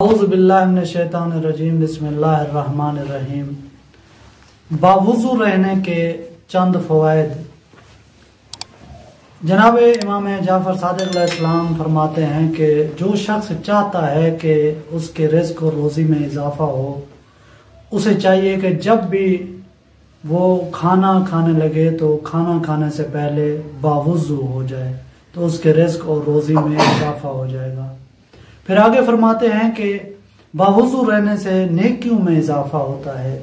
औज़ुबिल्लाहिमिनश्शैतानिर्रजीम बिस्मिल्लाहिर्रहमानिर्रहीम। बावुज़ू रहने के चंद फ़वाइद। जनाब इमाम जाफ़र सादिक़ अलैहिस्सलाम फरमाते हैं कि जो शख्स चाहता है कि उसके रिज़्क़ और रोज़ी में इजाफ़ा हो, उसे चाहिए कि जब भी वो खाना खाने लगे तो खाना खाने से पहले बावुज़ू हो जाए, तो उसके रिज़्क़ और रोज़ी में इजाफ़ा हो जाएगा। फिर आगे फरमाते हैं कि बावुज़ू रहने से नेकियों में इजाफा होता है।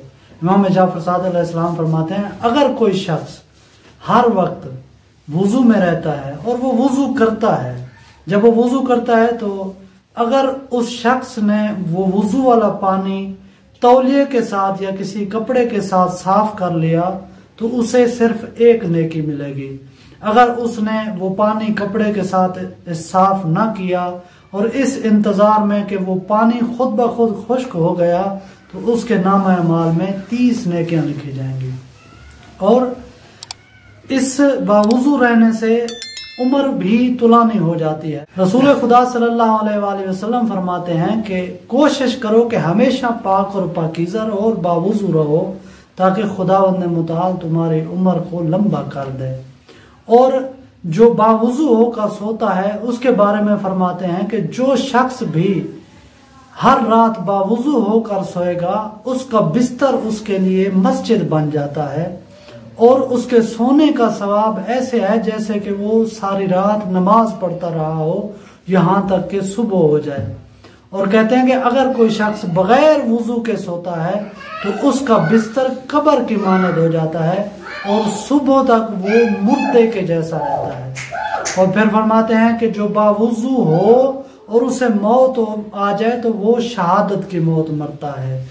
इमाम जाफ़र सादिक़ अलैहिस्सलाम फरमाते हैं, अगर कोई शख्स हर वक्त वुज़ू में रहता है और वो वुज़ू करता है, जब वो वुज़ू करता है तो अगर उस शख्स ने वो वुज़ू वाला पानी तौलिए के साथ या किसी कपड़े के साथ साफ कर लिया तो उसे सिर्फ एक नेकी मिलेगी। अगर उसने वो पानी कपड़े के साथ साफ ना किया और इस इंतजार में कि वो पानी खुद ब खुद खुश्क हो गया तो उसके नामा अमाल में 30 नेकियां लिखी जाएंगी। और इस बावुज़ू रहने से उम्र भी तुलानी हो जाती है। रसूल खुदा सल्लल्लाहु अलैहि वसल्लम फरमाते हैं कि कोशिश करो कि हमेशा पाक और पाकीज़ा रहो और बावुज़ू रहो, ताकि खुदावंद मुताल तुम्हारी उम्र को लंबा कर दे। और जो बावुज़ू होकर सोता है उसके बारे में फरमाते हैं कि जो शख्स भी हर रात बावुज़ू होकर सोएगा उसका बिस्तर उसके लिए मस्जिद बन जाता है और उसके सोने का सवाब ऐसे है जैसे कि वो सारी रात नमाज पढ़ता रहा हो, यहाँ तक कि सुबह हो जाए। और कहते हैं कि अगर कोई शख्स बगैर वुज़ू के सोता है तो उसका बिस्तर कब्र की मानद हो जाता है और सुबह तक वो मुर्दे के जैसा रहता है। और फिर फरमाते हैं कि जो बावुज़ू हो और उसे मौत आ जाए तो वो शहादत की मौत मरता है।